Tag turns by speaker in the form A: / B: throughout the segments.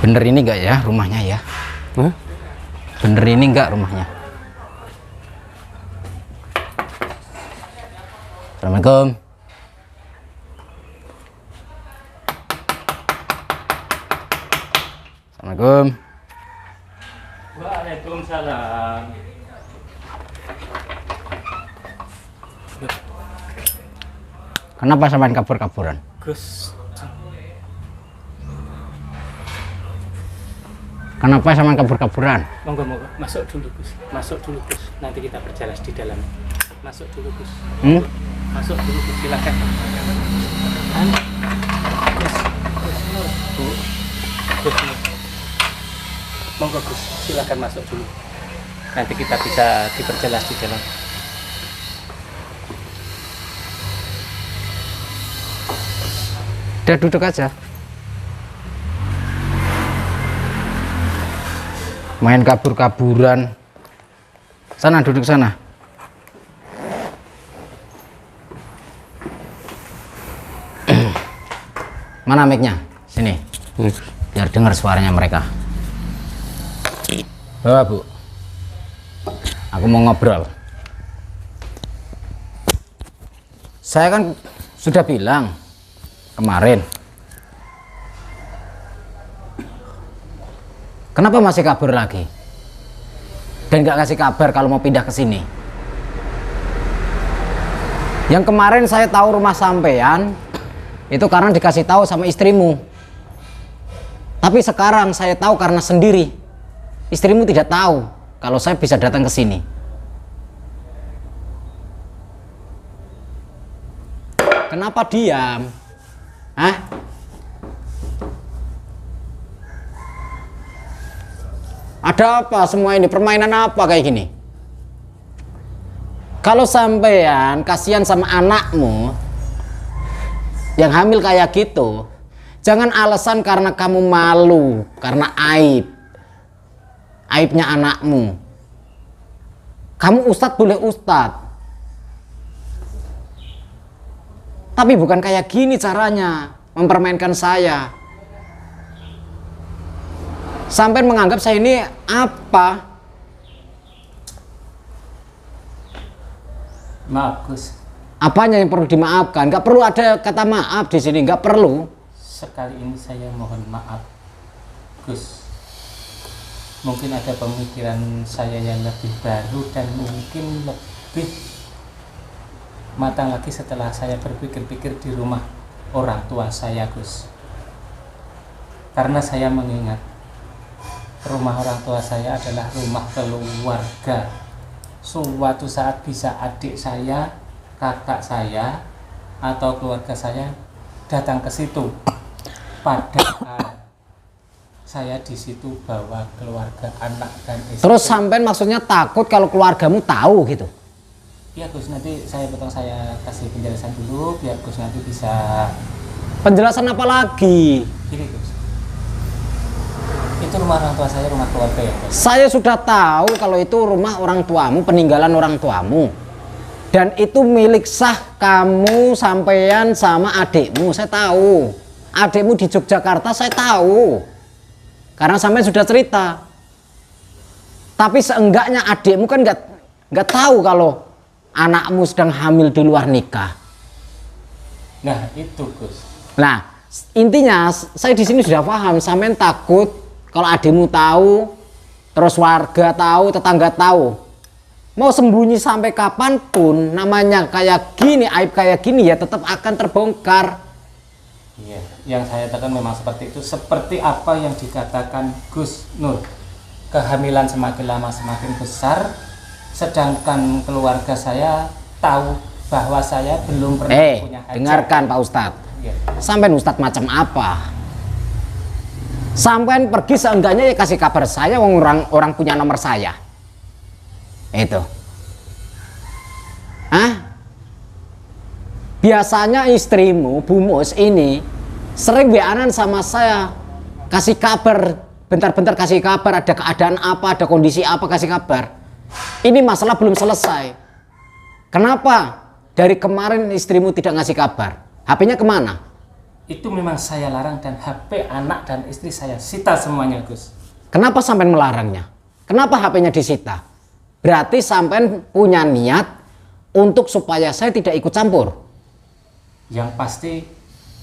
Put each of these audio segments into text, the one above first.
A: Bener ini enggak ya rumahnya ya?
B: Hah?
A: Bener ini enggak rumahnya? Assalamualaikum. Assalamualaikum.
B: Waalaikumsalam.
A: Kenapa sampean kabur-kaburan?
B: Gus,
A: Kenapa sampean kabur-kaburan?
B: monggo masuk dulu Gus. Masuk dulu Gus. Nanti kita berjelas di dalam. Masuk dulu Gus. Masuk dulu Gus, silakan. Gus, Nur. Bu. Gus Nur. Monggo Gus, silakan masuk dulu. Nanti kita bisa diperjelas di dalam.
A: Udah duduk aja. Main kabur-kaburan. Sana duduk sana. Mana mic-nya? Sini. Biar dengar suaranya mereka. Bawa, Bu. Aku mau ngobrol. Saya kan sudah bilang kemarin. Kenapa masih kabur lagi? Dan nggak kasih kabar kalau mau pindah ke sini? Yang kemarin saya tahu rumah sampean itu karena dikasih tahu sama istrimu. Tapi sekarang saya tahu karena sendiri. Istrimu tidak tahu kalau saya bisa datang ke sini. Kenapa diam? Hah? Ada apa semua ini? Permainan apa kayak gini? Kalau sampean kasihan sama anakmu yang hamil kayak gitu, jangan alasan karena kamu malu, karena aibnya anakmu. Kamu ustadz boleh ustadz, tapi bukan kayak gini caranya mempermainkan saya. Sampai menganggap saya ini apa?
B: Maaf Gus,
A: Apanya yang perlu dimaafkan? Gak perlu ada kata maaf di sini, gak perlu.
B: sekali ini saya mohon maaf Gus. Mungkin ada pemikiran saya yang lebih baru dan mungkin lebih matang lagi setelah saya berpikir-pikir di rumah orang tua saya Gus. Karena saya mengingat rumah orang tua saya adalah rumah keluarga. Suatu saat bisa adik saya, kakak saya, atau keluarga saya datang ke situ. Padahal saya di situ bawa keluarga, anak dan istri.
A: Terus sampean maksudnya takut kalau keluargamu tahu gitu?
B: Iya Gus, nanti saya kasih penjelasan dulu biar Gus nanti bisa.
A: Penjelasan apa lagi?
B: Gini Gus, itu rumah orang tua saya, rumah keluarga ya Gus.
A: Saya sudah tahu kalau itu rumah orang tuamu, peninggalan orang tuamu. Dan itu milik sah kamu, sampean sama adikmu, saya tahu. Adikmu di Yogyakarta saya tahu. Karena sampean sudah cerita. Tapi seenggaknya adikmu kan nggak tahu kalau anakmu sedang hamil di luar nikah.
B: Nah itu Gus.
A: Nah intinya saya di sini sudah paham. Sampean takut kalau adikmu tahu, terus warga tahu, tetangga tahu. Mau sembunyi sampai kapanpun, namanya kayak gini, aib kayak gini ya tetap akan terbongkar.
B: Iya, yang saya katakan memang seperti itu. Seperti apa yang dikatakan Gus Nur, kehamilan semakin lama semakin besar, sedangkan keluarga saya tahu bahwa saya belum pernah punya hajat.
A: Dengarkan Pak Ustadz.
B: Iya.
A: Sampai Ustadz macam apa? Sampai pergi seenggaknya ya kasih kabar saya, orang punya nomor saya. Itu. Biasanya istrimu, Bu Mus ini sering WA-an sama saya, kasih kabar, bentar-bentar kasih kabar, ada keadaan apa, ada kondisi apa, kasih kabar. Ini masalah belum selesai. Kenapa? Dari kemarin istrimu tidak ngasih kabar. HP-nya kemana?
B: itu memang saya larang dan HP anak dan istri saya sita semuanya, Gus.
A: Kenapa sampean melarangnya? Kenapa HP-nya disita? Berarti sampean punya niat untuk supaya saya tidak ikut campur.
B: Yang pasti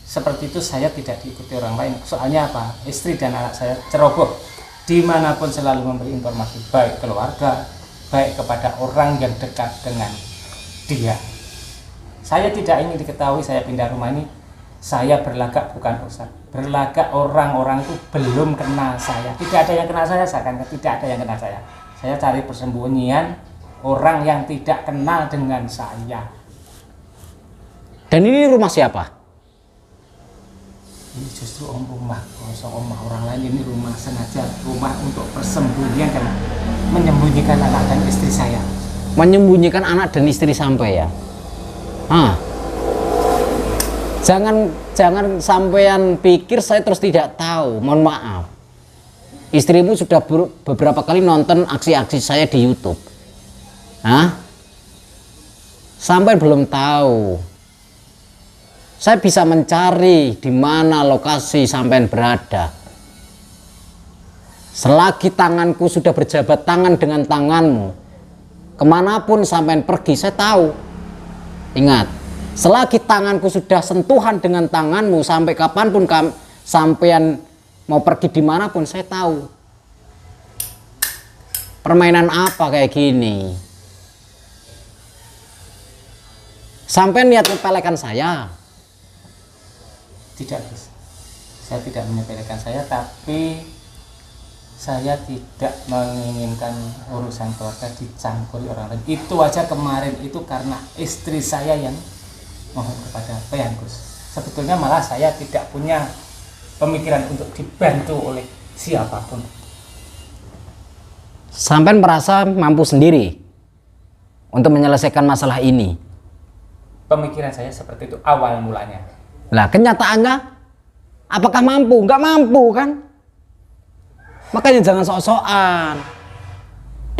B: seperti itu saya tidak diikuti orang lain. Soalnya apa? Istri dan anak saya ceroboh. Dimanapun selalu memberi informasi baik keluarga, baik kepada orang yang dekat dengan dia. Saya tidak ingin diketahui saya pindah rumah ini. Saya berlagak bukan ustadz. Berlagak orang-orang itu belum kenal saya. Tidak ada yang kenal saya, seakan tidak ada yang kenal saya. Saya cari persembunyian orang yang tidak kenal dengan saya.
A: Dan ini rumah siapa?
B: Ini justru rumah kosong, rumah orang lain. Ini rumah sengaja, rumah untuk persembunyian dan menyembunyikan anak dan istri saya.
A: Menyembunyikan anak dan istri sampai ya? Jangan sampean pikir saya terus tidak tahu. Mohon maaf. Istrimu sudah beberapa kali nonton aksi-aksi saya di YouTube. Sampai belum tahu. Saya bisa mencari di mana lokasi sampean berada. Selagi tanganku sudah berjabat tangan dengan tanganmu, kemanapun sampean pergi, saya tahu. Ingat, selagi tanganku sudah sentuhan dengan tanganmu, sampai kapanpun sampean mau pergi dimanapun, saya tahu. Permainan apa kayak gini? Sampean niat menyepelekan saya?
B: Tidak, Gus. Saya tidak menyepelekan saya, tapi saya tidak menginginkan urusan keluarga dicampuri orang lain. Itu aja kemarin itu karena istri saya yang mohon kepada Peyan, Gus. Sebetulnya malah saya tidak punya pemikiran untuk dibantu oleh siapapun.
A: Sampai merasa mampu sendiri untuk menyelesaikan masalah ini.
B: Pemikiran saya seperti itu awal mulanya.
A: Lah kenyataannya apakah mampu? Nggak mampu kan? Makanya jangan sok-sokan.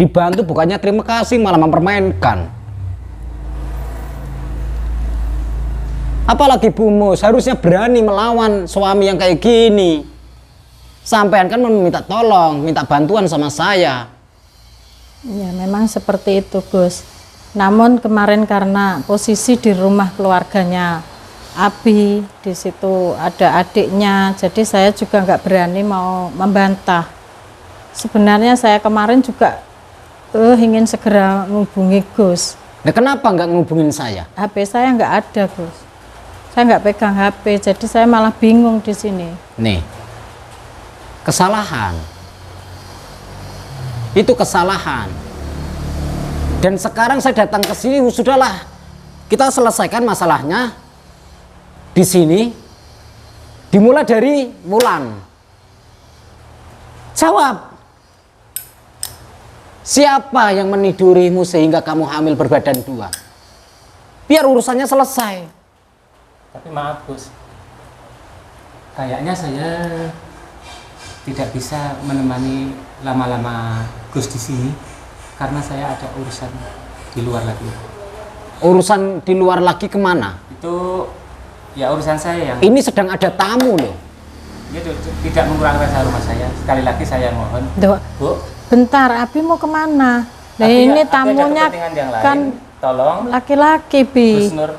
A: Dibantu bukannya terima kasih, malah mempermainkan. Apalagi Bumus, harusnya berani melawan suami yang kayak gini. Sampean kan meminta tolong, minta bantuan sama saya.
C: Ya memang seperti itu, Gus. Namun kemarin karena posisi di rumah keluarganya Abi, di situ ada adiknya, jadi saya juga nggak berani mau membantah. Sebenarnya saya kemarin juga ingin segera menghubungi Gus.
A: Nah, kenapa nggak ngubungin saya?
C: HP saya nggak ada, Gus. Saya nggak pegang HP, jadi saya malah bingung di sini.
A: Nih, kesalahan. Itu kesalahan. Dan sekarang saya datang ke sini, sudahlah, kita selesaikan masalahnya di sini. Dimulai dari Wulan. Jawab. Siapa yang menidurimu sehingga kamu hamil berbadan dua? Biar urusannya selesai.
B: Tapi maaf, Gus. Kayaknya saya tidak bisa menemani lama-lama Gus di sini karena saya ada urusan di luar lagi.
A: Urusan di luar lagi kemana?
B: Itu ya urusan saya yang
A: ini sedang ada tamu loh.
B: Ya, tidak mengurangi rasa rumah saya. Sekali lagi saya mohon,
C: Duh,
B: Bu.
C: bentar, Abi mau kemana? Nah,
B: Abi
C: ini
B: ada
C: tamunya
B: kepentingan yang lain.
C: kan
B: Tolong
C: laki-laki, Bi.
B: Gus Nur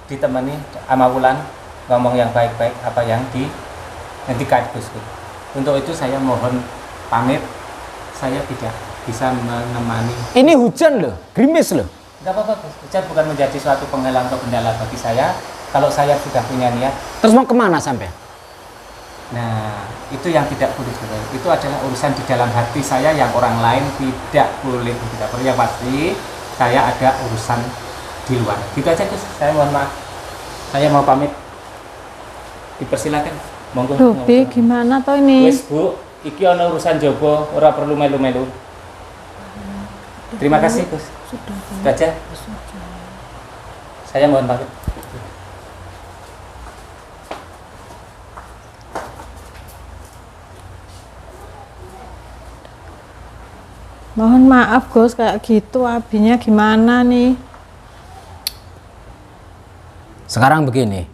B: ditemani sama Wulan ngomong yang baik-baik apa yang dihentikan Gus. Untuk itu saya mohon pamit. Saya tidak bisa menemani.
A: Ini hujan loh, gerimis loh.
B: Enggak apa-apa, Gus. Hujan bukan menjadi suatu penghalang atau kendala bagi saya. Kalau saya sudah punya niat.
A: Terus mau kemana sampai?
B: Nah, itu yang tidak boleh juga. Itu adalah urusan di dalam hati saya yang orang lain tidak boleh. Yang pasti saya ada urusan di luar. Gitu aja, Gus. Saya mohon maaf. Saya mau pamit. Dipersilakan. Monggo.
C: Duh, Bi, gimana toh ini?
B: Wes, Bu. Iki ana urusan jobo, ora perlu melu-melu. Terima kasih, Gus. Sudah aja. Saya mohon pamit.
C: Mohon maaf, Gus, kayak gitu Abinya gimana nih?
A: Sekarang begini,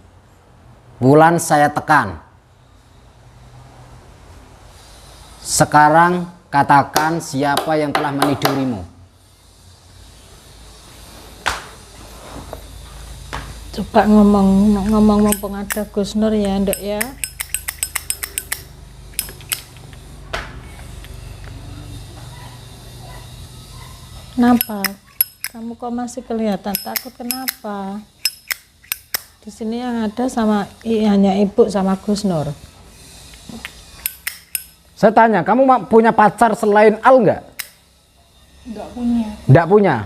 A: Wulan saya tekan. Sekarang katakan siapa yang telah menidurimu.
C: Coba ngomong mumpung ada Gus Nur ya, Nduk ya. Kenapa? Kamu kok masih kelihatan takut, kenapa? Di sini yang ada hanya Ibu sama Gus Nur.
A: Saya tanya, kamu punya pacar selain Al nggak?
D: Enggak punya.
A: Nggak punya.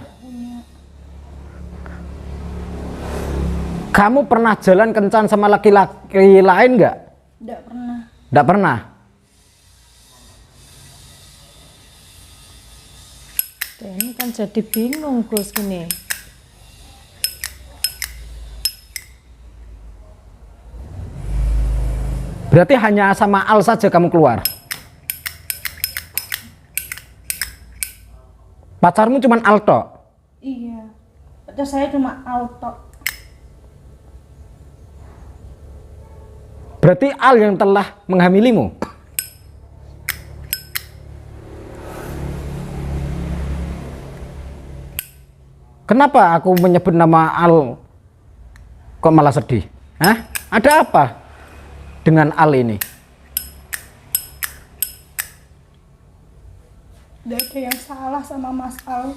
A: Kamu pernah jalan kencan sama laki-laki lain nggak?
D: Enggak pernah.
A: Nggak pernah.
C: Ini kan jadi bingung Gus gini.
A: Berarti hanya sama Al saja kamu keluar. Pacarmu cuma Al tok.
D: Iya. Pacar saya cuma auto.
A: Berarti Al yang telah menghamilimu. Kenapa aku menyebut nama Al kok malah sedih? Hah? Ada apa dengan Al ini?
D: Tidak ada yang salah sama Mas Al.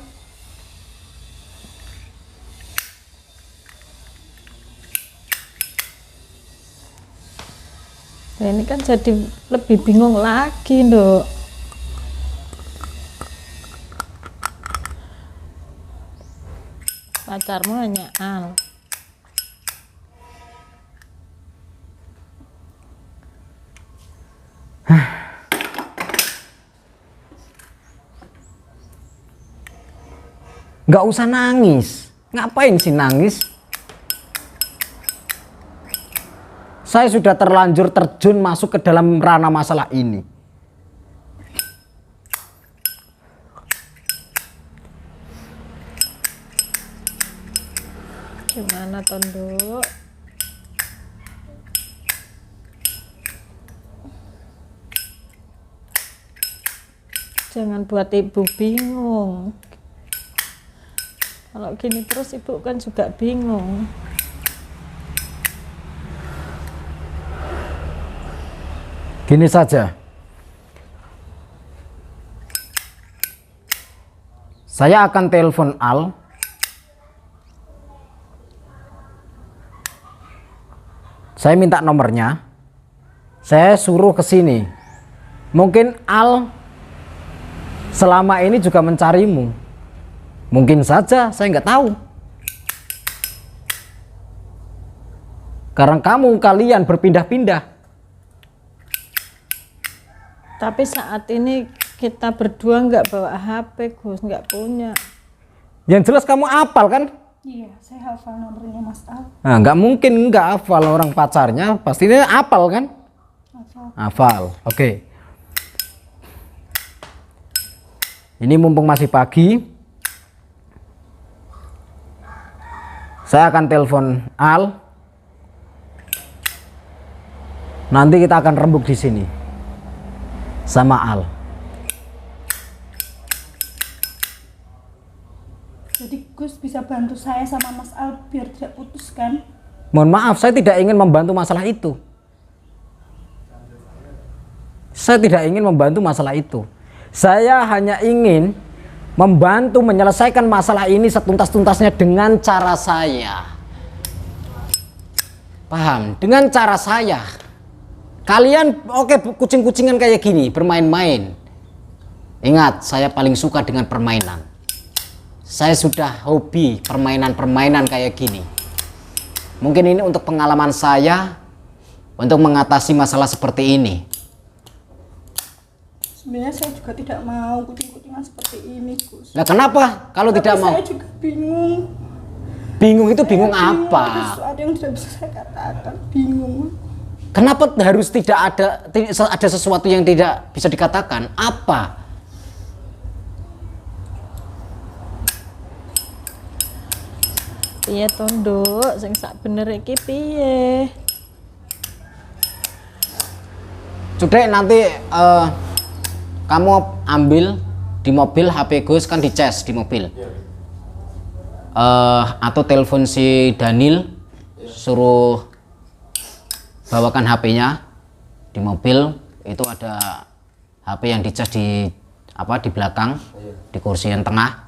C: Nah, ini kan jadi lebih bingung lagi, Nduk. Pacarmu hanya Al.
A: Nggak usah nangis. Ngapain sih nangis? Saya sudah terlanjur terjun masuk ke dalam ranah masalah ini.
C: Gimana Tondo? Jangan buat ibu bingung. Kalau gini terus ibu kan juga bingung.
A: Gini saja. Saya akan telepon Al. Saya minta nomornya. Saya suruh ke sini. Mungkin Al selama ini juga mencarimu. Mungkin saja, saya nggak tahu. Karena kalian berpindah-pindah.
C: Tapi saat ini kita berdua nggak bawa HP, Gus, nggak punya.
A: Yang jelas kamu apal kan?
D: Iya, saya hafal nomornya Mas Al.
A: Nah, nggak mungkin nggak hafal orang pacarnya, pastinya apal kan?
D: Hafal.
A: Hafal, oke. Ini mumpung masih pagi, saya akan telepon Al. Nanti kita akan rembuk di sini sama Al.
D: Jadi Gus bisa bantu saya sama Mas Al biar tidak putus kan?
A: Mohon maaf, saya tidak ingin membantu masalah itu. Saya tidak ingin membantu masalah itu. Saya hanya ingin membantu menyelesaikan masalah ini setuntas-tuntasnya dengan cara saya. Paham? Dengan cara saya. Kalian oke kucing-kucingan kayak gini, bermain-main. Ingat, saya paling suka dengan permainan. Saya sudah hobi permainan-permainan kayak gini. Mungkin ini untuk pengalaman saya untuk mengatasi masalah seperti ini.
D: Sebenarnya saya juga tidak mau kucing-kucingan seperti ini, Gus.
A: Nah, kenapa kalau
D: Tapi
A: tidak mau?
D: saya juga bingung.
A: Bingung itu bingung
D: Saya
A: apa?
D: Ada sesuatu yang tidak bisa saya katakan. Bingung.
A: Kenapa harus tidak ada sesuatu yang tidak bisa dikatakan? Apa?
C: Piye Tondo, sing sak bener iki piye?
A: Cudek nanti kamu ambil di mobil HP Gus kan dicas di mobil. Atau telepon si Daniel, suruh bawakan HP-nya di mobil. Itu ada HP yang dicas di di belakang, di kursi yang tengah.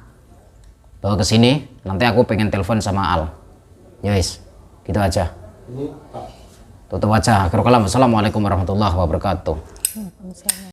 A: Bawa ke sini, nanti aku pengen telepon sama Al. Ya wis, gitu aja. Tutup aja. Akhirul kalam. Assalamualaikum warahmatullahi wabarakatuh.